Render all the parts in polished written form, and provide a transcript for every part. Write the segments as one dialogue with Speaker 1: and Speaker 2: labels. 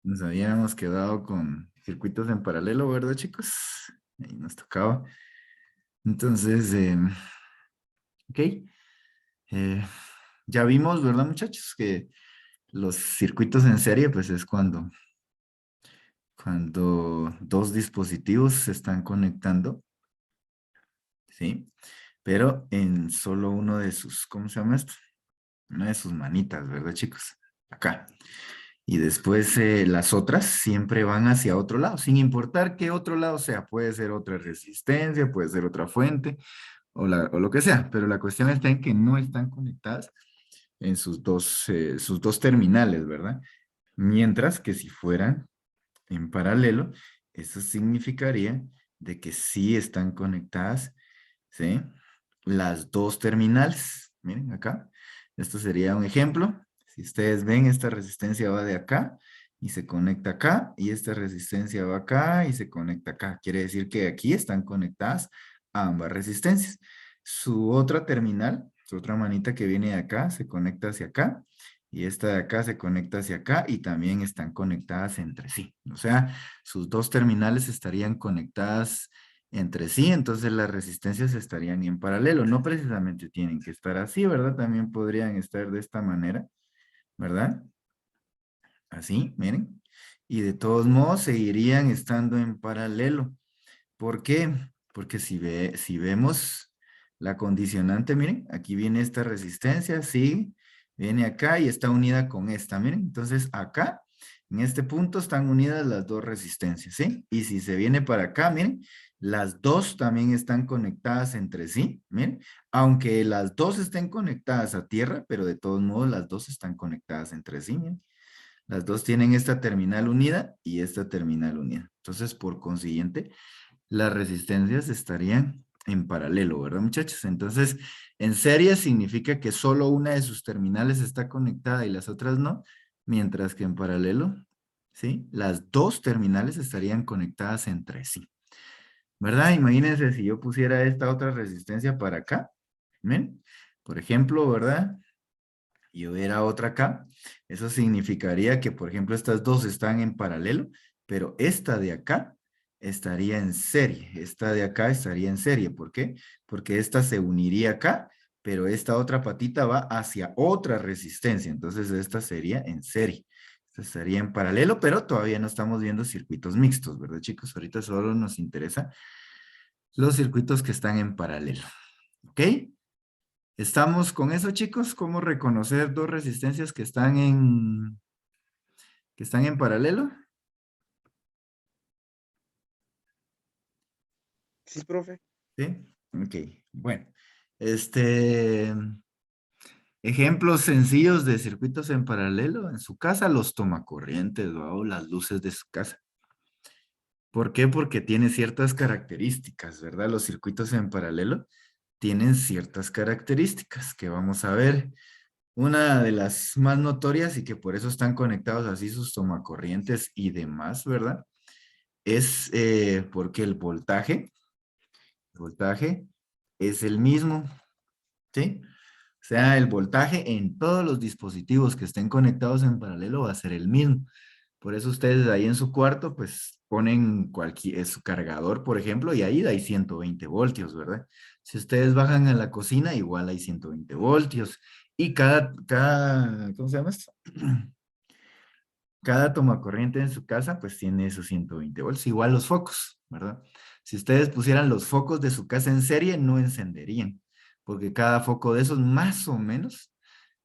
Speaker 1: Nos habíamos quedado con circuitos en paralelo, ¿verdad, chicos? Ahí nos tocaba. Entonces, ok. eh, ya vimos, ¿verdad, muchachos? Que los circuitos en serie, pues es cuando dos dispositivos se están conectando, ¿sí? Pero en solo uno de sus, ¿cómo se llama esto? Una de sus manitas, ¿verdad, chicos? Acá. Y después las otras siempre van hacia otro lado, sin importar qué otro lado sea. Puede ser otra resistencia, puede ser otra fuente o lo que sea, pero la cuestión está en que no están conectadas en sus dos terminales, ¿verdad? Mientras que si fueran en paralelo, eso significaría de que sí están conectadas, ¿sí? Las dos terminales. Miren acá. Esto sería un ejemplo. Si ustedes ven, esta resistencia va de acá y se conecta acá, y esta resistencia va acá y se conecta acá. Quiere decir que aquí están conectadas ambas resistencias. Su otra terminal, su otra manita que viene de acá, se conecta hacia acá, y esta de acá se conecta hacia acá y también están conectadas entre sí. O sea, sus dos terminales estarían conectadas entre sí, entonces las resistencias estarían en paralelo. No precisamente tienen que estar así, ¿verdad? También podrían estar de esta manera, ¿verdad? Así, miren. Y de todos modos seguirían estando en paralelo. ¿Por qué? Porque si vemos la condicionante, miren, aquí viene esta resistencia, sí, viene acá y está unida con esta, miren. Entonces acá, en este punto están unidas las dos resistencias, ¿sí? Y si se viene para acá, miren, las dos también están conectadas entre sí, miren. Aunque las dos estén conectadas a tierra, pero de todos modos las dos están conectadas entre sí, miren. Las dos tienen esta terminal unida y esta terminal unida. Entonces, por consiguiente, las resistencias estarían en paralelo, ¿verdad, muchachos? Entonces, en serie significa que solo una de sus terminales está conectada y las otras no, mientras que en paralelo, ¿sí? Las dos terminales estarían conectadas entre sí, ¿verdad? Imagínense si yo pusiera esta otra resistencia para acá, ¿ven? Por ejemplo, ¿verdad? Y hubiera otra acá, eso significaría que, por ejemplo, estas dos están en paralelo, pero esta de acá estaría en serie, esta de acá estaría en serie. ¿Por qué? Porque esta se uniría acá, pero esta otra patita va hacia otra resistencia, entonces esta sería en serie. Esta estaría en paralelo, pero todavía no estamos viendo circuitos mixtos, ¿verdad, chicos? Ahorita solo nos interesa los circuitos que están en paralelo, ¿ok? ¿Estamos con eso, chicos? ¿Cómo reconocer dos resistencias que están en paralelo?
Speaker 2: Sí, profe.
Speaker 1: ¿Sí? Ok, bueno. Este, ejemplos sencillos de circuitos en paralelo. En su casa, los tomacorrientes o las luces de su casa. ¿Por qué? Porque tiene ciertas características, ¿verdad? Los circuitos en paralelo tienen ciertas características que vamos a ver. Una de las más notorias y que por eso están conectados así sus tomacorrientes y demás, ¿verdad? Es porque el voltaje es el mismo, ¿sí? O sea, el voltaje en todos los dispositivos que estén conectados en paralelo va a ser el mismo. Por eso ustedes ahí en su cuarto, pues ponen su cargador, por ejemplo, y ahí hay 120 voltios, ¿verdad? Si ustedes bajan a la cocina, igual hay 120 voltios. Y ¿cómo se llama esto? Cada tomacorriente en su casa, pues tiene esos 120 voltios. Igual los focos, ¿verdad? Si ustedes pusieran los focos de su casa en serie, no encenderían, porque cada foco de esos, más o menos,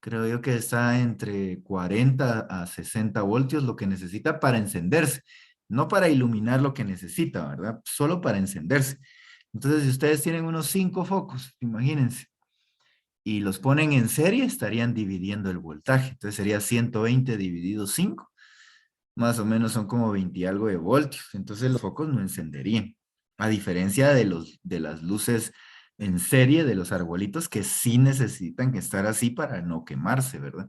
Speaker 1: creo yo que está entre 40 a 60 voltios lo que necesita para encenderse, no para iluminar lo que necesita, ¿verdad? Solo para encenderse. Entonces, si ustedes tienen unos 5 focos, imagínense, y los ponen en serie, estarían dividiendo el voltaje. Entonces sería 120 dividido 5, más o menos son como 20 y algo de voltios. Entonces los focos no encenderían. A diferencia de las luces en serie de los arbolitos que sí necesitan estar así para no quemarse, ¿verdad?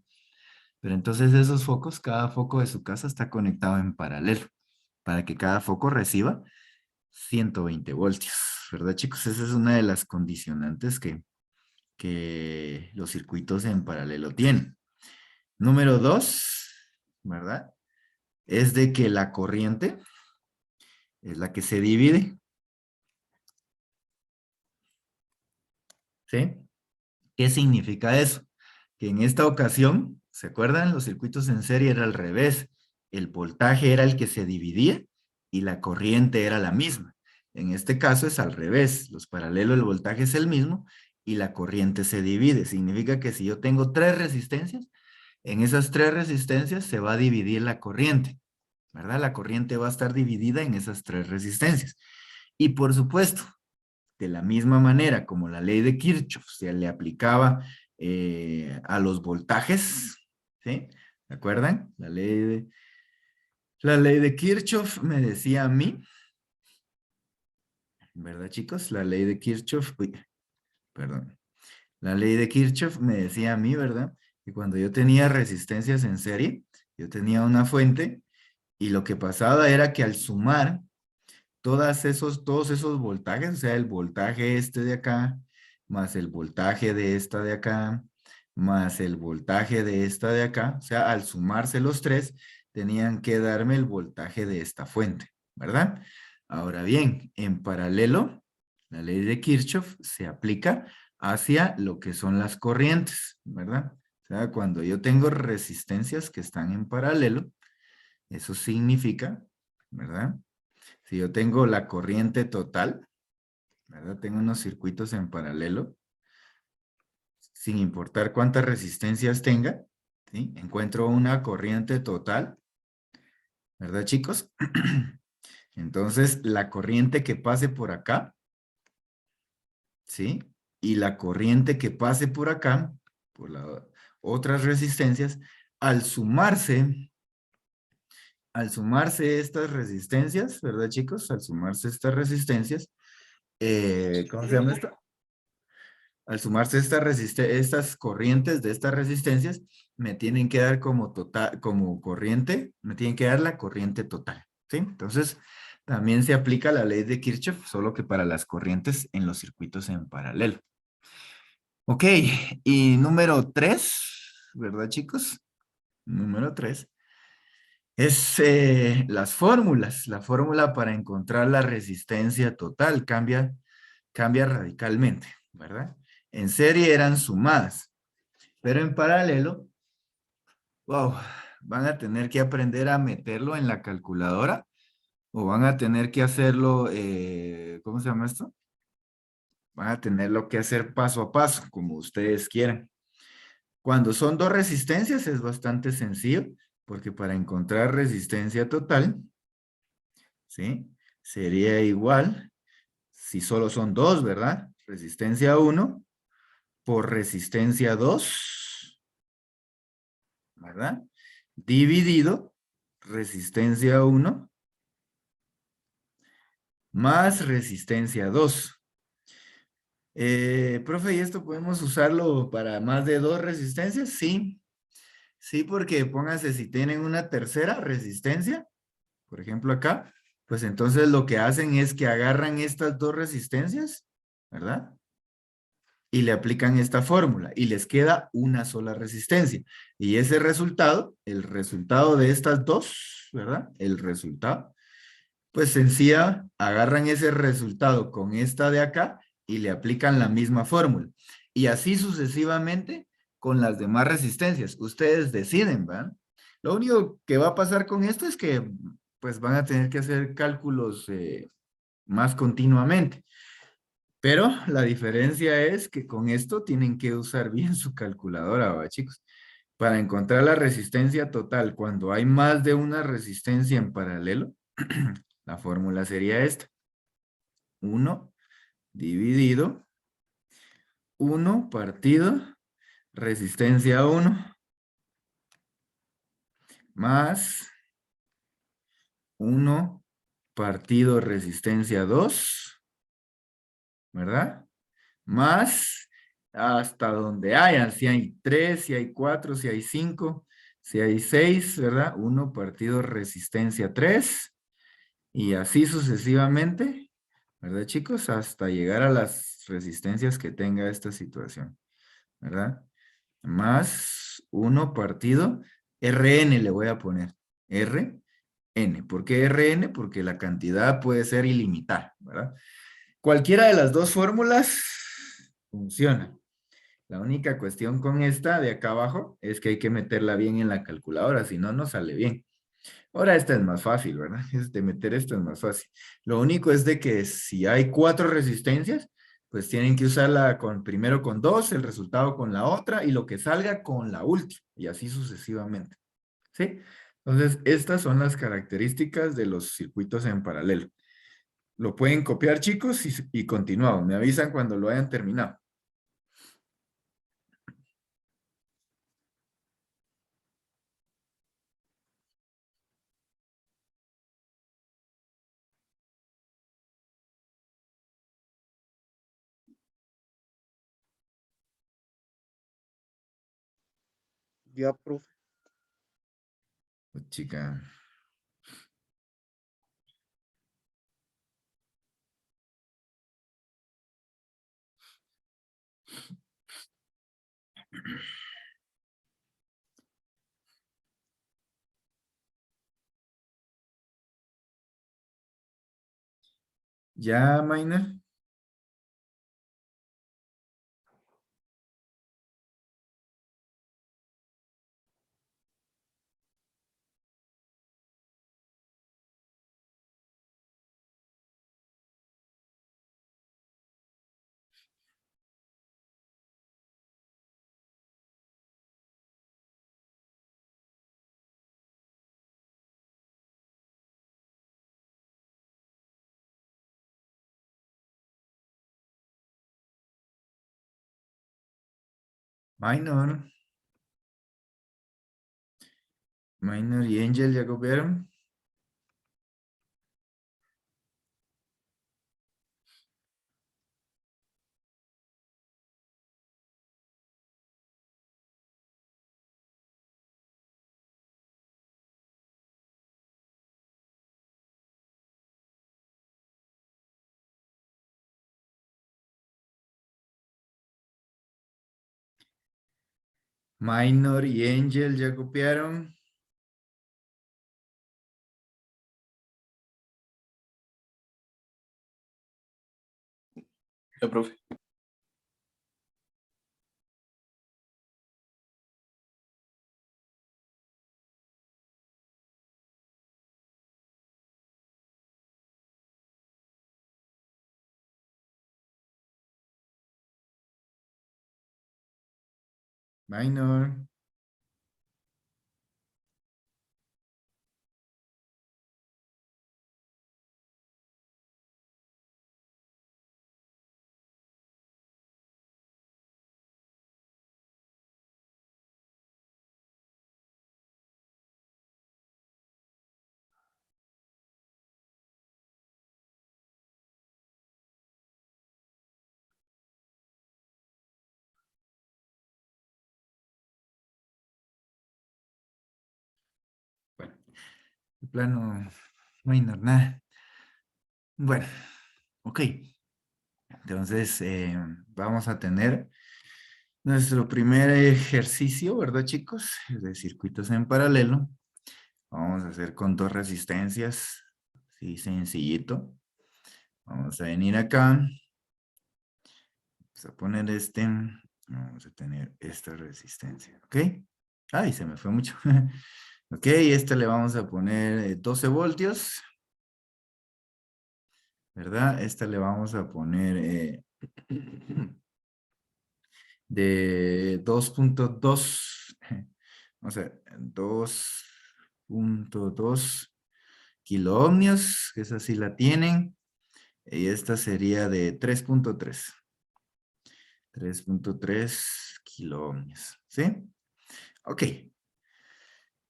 Speaker 1: Pero entonces esos focos, cada foco de su casa está conectado en paralelo para que cada foco reciba 120 voltios, ¿verdad, chicos? Esa es una de las condicionantes que los circuitos en paralelo tienen. Número dos, ¿verdad? es de que la corriente es la que se divide, ¿sí? ¿Qué significa eso? Que en esta ocasión, ¿se acuerdan? Los circuitos en serie era al revés. El voltaje era el que se dividía y la corriente era la misma. En este caso es al revés. Los paralelos, el voltaje es el mismo y la corriente se divide. Significa que si yo tengo 3 resistencias, en esas 3 resistencias se va a dividir la corriente, ¿verdad? La corriente va a estar dividida en esas 3 resistencias. Y por supuesto, de la misma manera como la ley de Kirchhoff se le aplicaba a los voltajes, ¿sí? ¿Se acuerdan? La ley de Kirchhoff me decía a mí, ¿verdad, chicos? La ley de Kirchhoff, uy, perdón. La ley de Kirchhoff me decía a mí, ¿verdad? Que cuando yo tenía resistencias en serie, yo tenía una fuente y lo que pasaba era que al sumar todos esos voltajes, o sea, el voltaje este de acá, más el voltaje de esta de acá, más el voltaje de esta de acá, o sea, al sumarse los 3, tenían que darme el voltaje de esta fuente, ¿verdad? Ahora bien, en paralelo, la ley de Kirchhoff se aplica hacia lo que son las corrientes, ¿verdad? O sea, cuando yo tengo resistencias que están en paralelo, eso significa, ¿verdad? Si yo tengo la corriente total, ¿verdad? Tengo unos circuitos en paralelo, sin importar cuántas resistencias tenga, ¿sí? Encuentro una corriente total, ¿verdad, chicos? Entonces, la corriente que pase por acá, ¿sí? Y la corriente que pase por acá, por las otras resistencias, al sumarse estas resistencias, ¿verdad, chicos? Al sumarse estas resistencias, ¿cómo se llama esto? Al sumarse estas corrientes de estas resistencias, me tienen que dar como total, como corriente, me tienen que dar la corriente total, ¿sí? Entonces, también se aplica la ley de Kirchhoff, solo que para las corrientes en los circuitos en paralelo. Ok, y número 3, ¿verdad, chicos? Número 3 es las fórmulas. La fórmula para encontrar la resistencia total cambia radicalmente, ¿verdad? En serie eran sumadas, pero en paralelo, wow, van a tener que aprender a meterlo en la calculadora o van a tener que hacerlo, ¿cómo se llama esto? Van a tenerlo que hacer paso a paso, como ustedes quieran. Cuando son 2 resistencias es bastante sencillo, porque para encontrar resistencia total, ¿sí? Sería igual, si solo son 2, ¿verdad? Resistencia 1 por resistencia 2, ¿verdad? Dividido resistencia 1 más resistencia 2. Profe, ¿y esto podemos usarlo para más de 2 resistencias? Sí, sí, porque póngase si tienen una tercera resistencia, por ejemplo acá, pues entonces lo que hacen es que agarran estas 2 resistencias, ¿verdad? Y le aplican esta fórmula y les queda una sola resistencia. Y ese resultado, el resultado de estas dos, ¿verdad? El resultado, pues sencilla, agarran ese resultado con esta de acá y le aplican la misma fórmula. Y así sucesivamente con las demás resistencias. Ustedes deciden, ¿verdad? Lo único que va a pasar con esto es que pues van a tener que hacer cálculos más continuamente. Pero la diferencia es que con esto tienen que usar bien su calculadora, ¿va, chicos? Para encontrar la resistencia total cuando hay más de una resistencia en paralelo, la fórmula sería esta. 1 dividido 1 partido resistencia 1 más 1 partido resistencia 2, ¿verdad? Más hasta donde hayan, si hay 3, si hay 4, si hay 5, si hay 6, ¿verdad? 1 partido resistencia 3 y así sucesivamente, ¿verdad, chicos? Hasta llegar a las resistencias que tenga esta situación, ¿verdad? Más 1 partido, RN le voy a poner, R, N. ¿Por qué Rn? Porque la cantidad puede ser ilimitada, ¿verdad? Cualquiera de las dos fórmulas funciona. La única cuestión con esta de acá abajo es que hay que meterla bien en la calculadora, si no, no sale bien. Ahora esta es más fácil, ¿verdad? De meter esto es más fácil. Lo único es de que si hay 4 resistencias, pues tienen que usarla primero con 2, el resultado con la otra y lo que salga con la última, y así sucesivamente. ¿Sí? Entonces, estas son las características de los circuitos en paralelo. Lo pueden copiar, chicos, y continuamos. Me avisan cuando lo hayan terminado.
Speaker 2: Ya, profe.
Speaker 1: Pues, chica. ¿Ya, Maina? Minor. Minor y Angel, ¿ya copiaron? Minor y Angel, ¿ya copiaron?
Speaker 2: Ya, profe.
Speaker 1: Minor. Bueno, de plano, minor, nada. Bueno, ok. Entonces, vamos a tener nuestro primer ejercicio, ¿verdad, chicos? De circuitos en paralelo. Vamos a hacer con 2 resistencias. Sí, sencillito. Vamos a venir acá. Vamos a poner este. Vamos a tener esta resistencia, ¿ok? Ay, se me fue mucho. Ok, este le vamos a poner 12 voltios, ¿verdad? Esta le vamos a poner de 2.2, o sea, 2.2 kiloohmios, que esa sí la tienen, y esta sería de 3.3, 3.3 kiloohmios, ¿sí? Ok.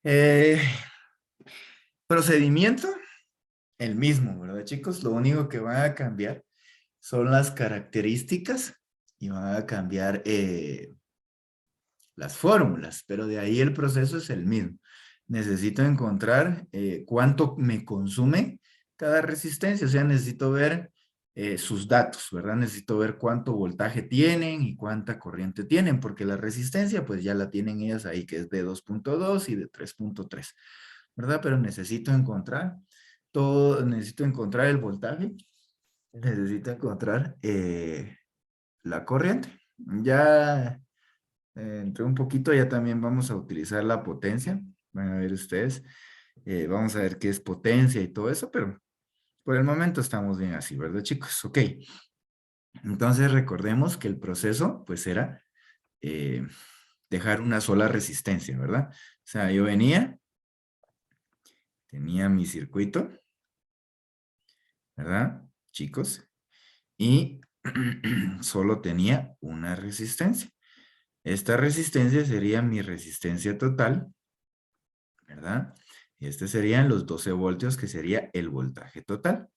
Speaker 1: Eh, procedimiento, el mismo, ¿verdad, chicos? Lo único que va a cambiar son las características y van a cambiar las fórmulas, pero de ahí el proceso es el mismo. Necesito encontrar cuánto me consume cada resistencia, o sea, necesito ver sus datos, ¿verdad? Necesito ver cuánto voltaje tienen y cuánta corriente tienen, porque la resistencia pues ya la tienen ellas ahí, que es de 2.2 y de 3.3. ¿verdad? Pero necesito encontrar todo, necesito encontrar el voltaje, necesito encontrar la corriente. Ya entre un poquito ya también vamos a utilizar la potencia. Van a ver ustedes. Vamos a ver qué es potencia y todo eso, pero por el momento estamos bien así, ¿verdad, chicos? Ok. Entonces recordemos que el proceso, pues era eh, dejar una sola resistencia, ¿verdad? O sea, yo venía, tenía mi circuito, ¿verdad, chicos? Y solo tenía una resistencia. Esta resistencia sería mi resistencia total, ¿verdad? Y este serían los 12 voltios, que sería el voltaje total.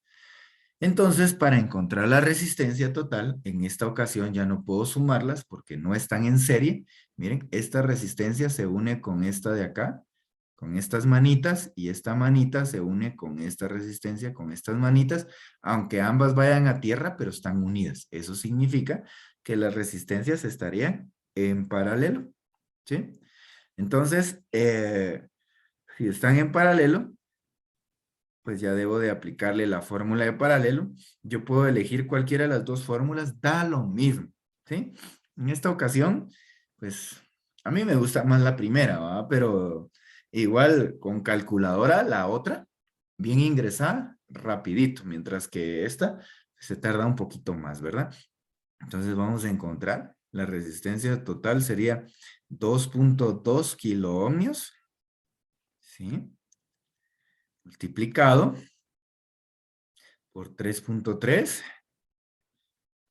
Speaker 1: Entonces, para encontrar la resistencia total, en esta ocasión ya no puedo sumarlas porque no están en serie. Miren, esta resistencia se une con esta de acá, con estas manitas, y esta manita se une con esta resistencia, con estas manitas, aunque ambas vayan a tierra, pero están unidas. Eso significa que las resistencias estarían en paralelo, ¿sí? Entonces, si están en paralelo, pues ya debo de aplicarle la fórmula de paralelo. Yo puedo elegir cualquiera de las dos fórmulas, da lo mismo, ¿sí? En esta ocasión, pues a mí me gusta más la primera, ¿va? Pero igual con calculadora, la otra, bien ingresada, rapidito, mientras que esta se tarda un poquito más, ¿verdad? Entonces vamos a encontrar la resistencia total sería 2.2 kiloohmios, ¿sí? Multiplicado por 3.3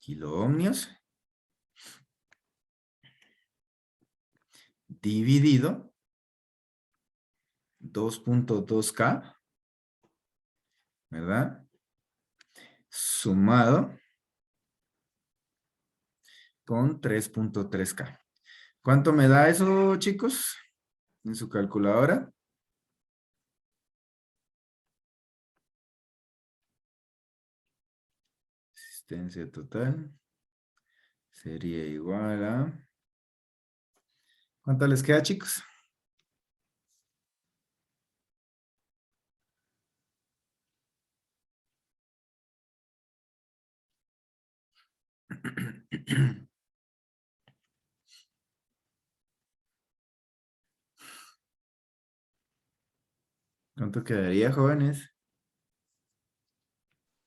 Speaker 1: kiloohmios dividido 2.2K, ¿verdad? Sumado con 3.3K. ¿Cuánto me da eso, chicos? En su calculadora. Resistencia total sería igual a... ¿Cuánto les queda, chicos? ¿Cuánto quedaría, jóvenes?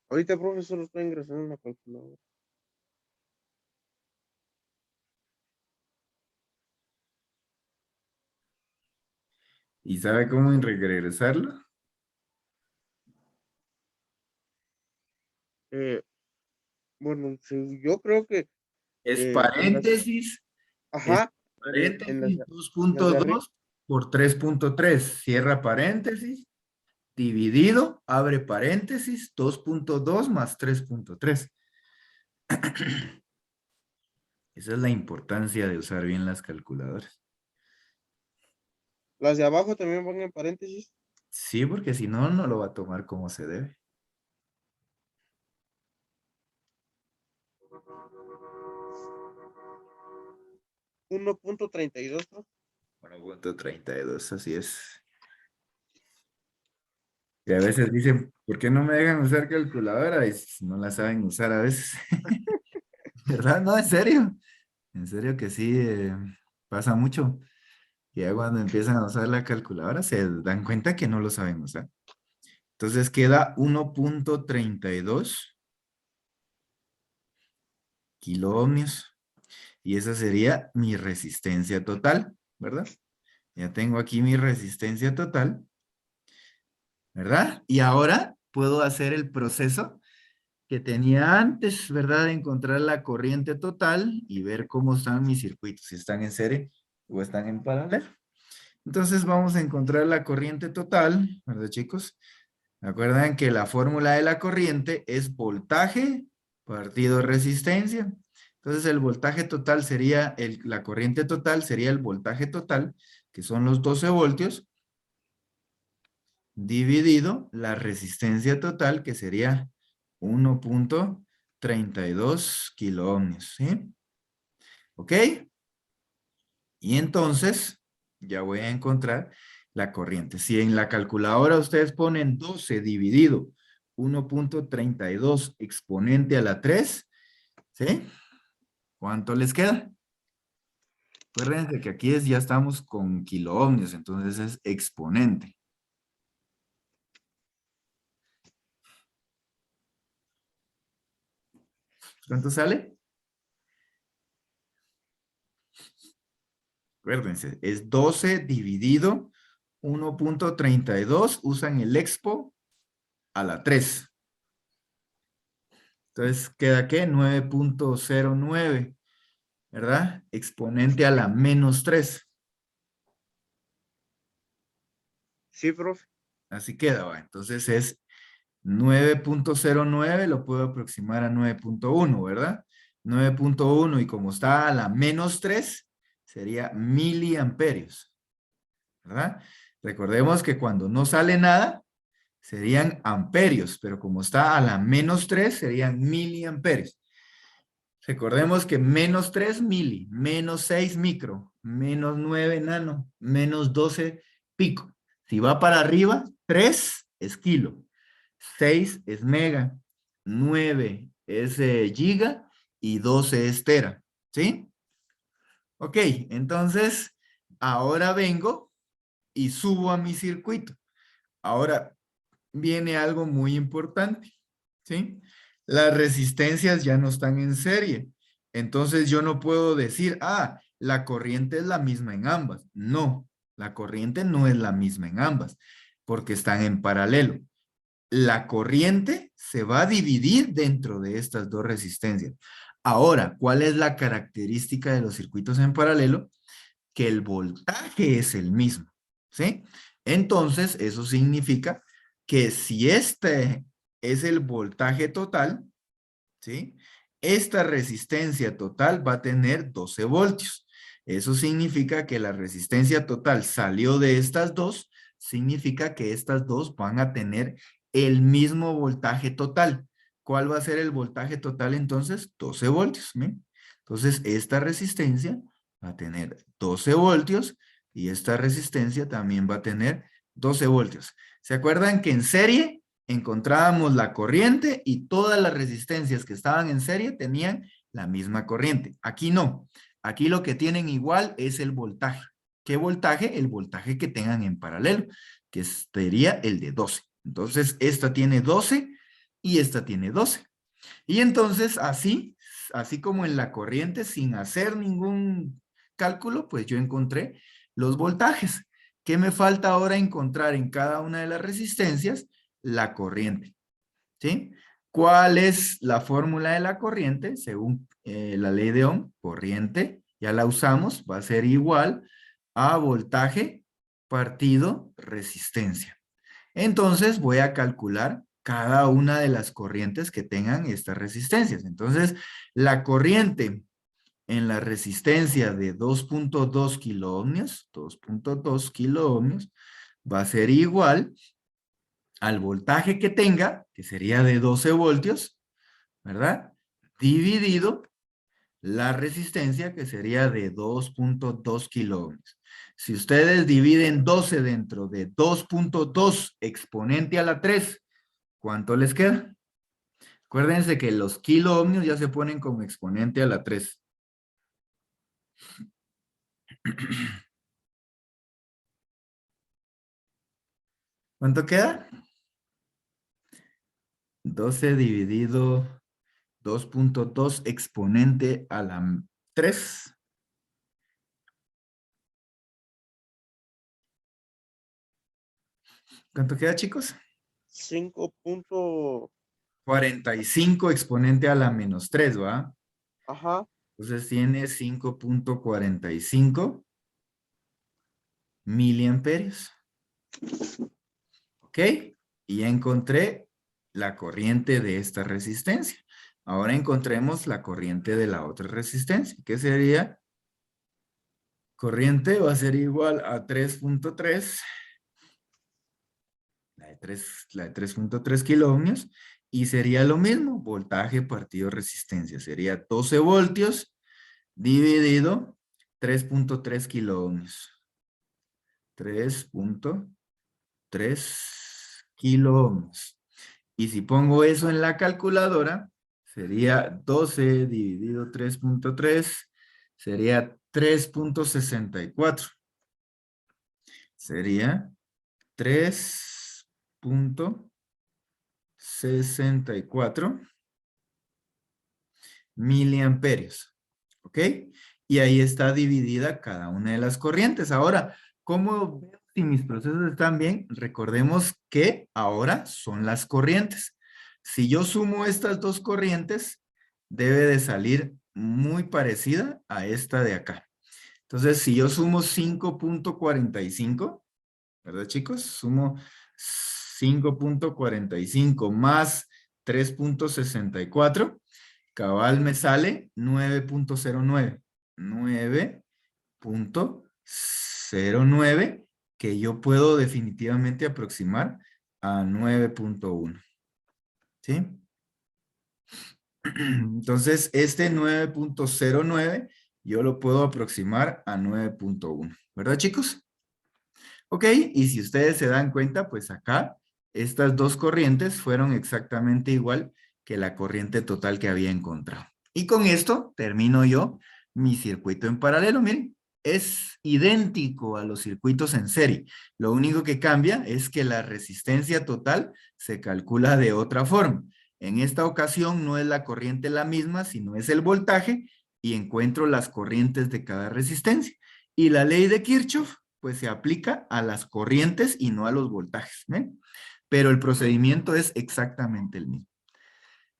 Speaker 2: Ahorita, profesor, estoy ingresando en la calculadora.
Speaker 1: ¿Y sabe cómo regresarlo?
Speaker 2: Eh, bueno, sí, yo creo que
Speaker 1: Es
Speaker 2: en las,
Speaker 1: paréntesis, es
Speaker 2: ajá, en
Speaker 1: paréntesis
Speaker 2: las de arriba,
Speaker 1: 2.2 por 3.3. Cierra paréntesis, dividido, abre paréntesis, 2.2 más 3.3. Esa es la importancia de usar bien las calculadoras.
Speaker 2: las de abajo también van en paréntesis.
Speaker 1: Sí, porque si no, no lo va a tomar como se debe.
Speaker 2: 1.32, ¿no?
Speaker 1: 1.32, así es. Y a veces dicen, ¿por qué no me dejan usar calculadora? Y no la saben usar a veces. ¿Verdad? No, en serio. En serio que sí, pasa mucho. Y ya cuando empiezan a usar la calculadora se dan cuenta que no lo saben usar. Entonces queda 1.32 kiloohmios. Y esa sería mi resistencia total, ¿verdad? Ya tengo aquí mi resistencia total, ¿verdad? Y ahora puedo hacer el proceso que tenía antes, ¿verdad? De encontrar la corriente total y ver cómo están mis circuitos, si están en serie o están en paralelo. Entonces vamos a encontrar la corriente total, ¿verdad, chicos? Recuerdan que la fórmula de la corriente es voltaje partido resistencia. Entonces el voltaje total sería, la corriente total sería el voltaje total, que son los 12 voltios, dividido la resistencia total, que sería 1.32 kiloohmios, ¿sí? ¿Ok? Y entonces ya voy a encontrar la corriente. Si en la calculadora ustedes ponen 12 dividido 1.32 exponente a la 3, ¿sí? ¿Cuánto les queda? Acuérdense que aquí ya estamos con kiloohmios, entonces es exponente. ¿Cuánto sale? Acuérdense, es 12 dividido 1.32, usan el expo a la 3. Entonces, ¿queda qué? 9.09, ¿verdad? Exponente a la menos 3.
Speaker 2: Sí, profe.
Speaker 1: Así queda, ¿va? Entonces es 9.09, lo puedo aproximar a 9.1, ¿verdad? 9.1 y como está a la menos 3, sería miliamperios, ¿verdad? Recordemos que cuando no sale nada, serían amperios, pero como está a la menos 3, serían miliamperios. Recordemos que menos 3 mili, menos 6 micro, menos 9 nano, menos 12 pico. Si va para arriba, 3 es kilo, 6 es mega, 9 es giga y 12 es tera. ¿Sí? Ok, entonces ahora vengo y subo a mi circuito. Ahora viene algo muy importante, ¿sí? Las resistencias ya no están en serie. Entonces yo no puedo decir, ah, la corriente es la misma en ambas. No, la corriente no es la misma en ambas, porque están en paralelo. La corriente se va a dividir dentro de estas dos resistencias. Ahora, ¿cuál es la característica de los circuitos en paralelo? Que el voltaje es el mismo, ¿sí? Entonces, eso significa que si este es el voltaje total, ¿sí? Esta resistencia total va a tener 12 voltios. Eso significa que la resistencia total salió de estas dos, significa que estas dos van a tener el mismo voltaje total. ¿Cuál va a ser el voltaje total entonces? 12 voltios. ¿sí? Entonces, esta resistencia va a tener 12 voltios y esta resistencia también va a tener 12 voltios. ¿Se acuerdan que en serie encontrábamos la corriente y todas las resistencias que estaban en serie tenían la misma corriente? Aquí no. Aquí lo que tienen igual es el voltaje. ¿Qué voltaje? El voltaje que tengan en paralelo, que sería el de 12. Entonces, esta tiene 12 y esta tiene 12. Y entonces, así como en la corriente, sin hacer ningún cálculo, pues yo encontré los voltajes. ¿Qué me falta ahora encontrar en cada una de las resistencias? La corriente. ¿Sí? ¿Cuál es la fórmula de la corriente? Según la ley de Ohm, corriente, ya la usamos, va a ser igual a voltaje partido resistencia. Entonces voy a calcular cada una de las corrientes que tengan estas resistencias. Entonces, la corriente en la resistencia de 2.2 kiloohmios, 2.2 kiloohmios, va a ser igual al voltaje que tenga, que sería de 12 voltios, ¿verdad? Dividido la resistencia, que sería de 2.2 kiloohmios. Si ustedes dividen 12 dentro de 2.2 exponente a la 3, ¿cuánto les queda? Acuérdense que los kiloohmios ya se ponen como exponente a la 3. ¿Cuánto queda? 12 dividido 2.2 exponente a la 3. ¿Cuánto queda, chicos?
Speaker 2: 5 punto...
Speaker 1: 45 exponente a la menos 3, ¿va?
Speaker 2: Ajá.
Speaker 1: Entonces tiene 5.45 miliamperios. ¿Ok? Y ya encontré la corriente de esta resistencia. Ahora encontremos la corriente de la otra resistencia. ¿Qué sería? Corriente va a ser igual a 3.3. La de 3.3 kiloohmios. Y sería lo mismo. Voltaje partido resistencia. Sería 12 voltios dividido 3.3 kiloohmios. 3.3 kilo ohms. Y si pongo eso en la calculadora, sería 12 dividido 3.3, sería 3.64. Sería 3.64 miliamperios. ¿Ok? Y ahí está dividida cada una de las corrientes. Ahora, ¿cómo veo si mis procesos están bien? Recordemos que ahora son las corrientes. Si yo sumo estas dos corrientes, debe de salir muy parecida a esta de acá. Entonces, si yo sumo 5.45, ¿verdad, chicos? Sumo 5.45 más 3.64. Cabal me sale 9.09. 9.09 que yo puedo definitivamente aproximar a 9.1. ¿Sí? Entonces, este 9.09 yo lo puedo aproximar a 9.1. ¿Verdad, chicos? Ok, y si ustedes se dan cuenta, pues acá estas dos corrientes fueron exactamente igual que la corriente total que había encontrado. Y con esto termino yo mi circuito en paralelo. Miren, es idéntico a los circuitos en serie. Lo único que cambia es que la resistencia total se calcula de otra forma. En esta ocasión no es la corriente la misma, sino es el voltaje y encuentro las corrientes de cada resistencia. Y la ley de Kirchhoff pues se aplica a las corrientes y no a los voltajes. ¿Ven? Pero el procedimiento es exactamente el mismo.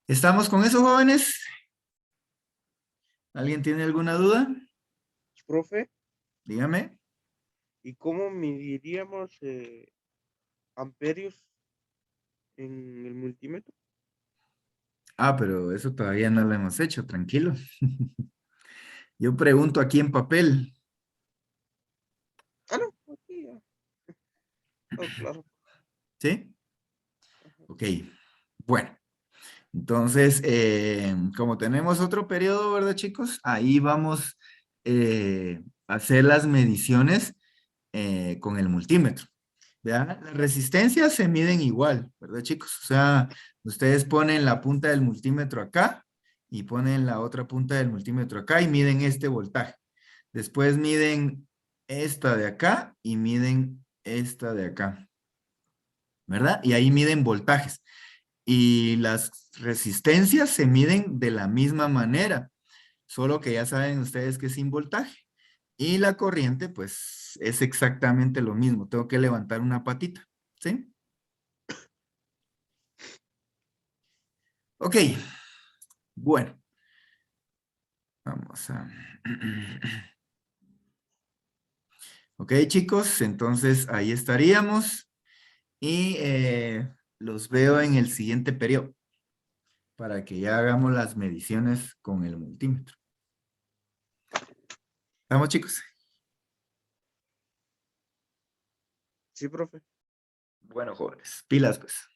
Speaker 1: ¿Estamos con eso, jóvenes? ¿Alguien tiene alguna duda?
Speaker 2: Profe,
Speaker 1: Dígame.
Speaker 2: ¿y cómo mediríamos amperios en el multímetro?
Speaker 1: Ah, pero eso todavía no lo hemos hecho, tranquilo. Yo pregunto aquí en papel.
Speaker 2: Ah, no, aquí ya. Oh, claro.
Speaker 1: ¿Sí?
Speaker 2: Ajá.
Speaker 1: Ok. Bueno, entonces, como tenemos otro periodo, ¿verdad, chicos? Ahí vamos a hacer las mediciones con el multímetro. ¿Ya? Las resistencias se miden igual, ¿verdad, chicos? O sea, ustedes ponen la punta del multímetro acá y ponen la otra punta del multímetro acá y miden este voltaje. Después miden esta de acá y miden esta de acá, ¿verdad? Y ahí miden voltajes. Y las resistencias se miden de la misma manera, solo que ya saben ustedes que es sin voltaje. Y la corriente, pues, es exactamente lo mismo. Tengo que levantar una patita, ¿sí? Ok, bueno, vamos a... Ok, chicos, entonces ahí estaríamos y los veo en el siguiente periodo para que ya hagamos las mediciones con el multímetro. ¿Estamos, chicos?
Speaker 2: Sí, profe.
Speaker 1: Bueno, jóvenes, pilas, pues.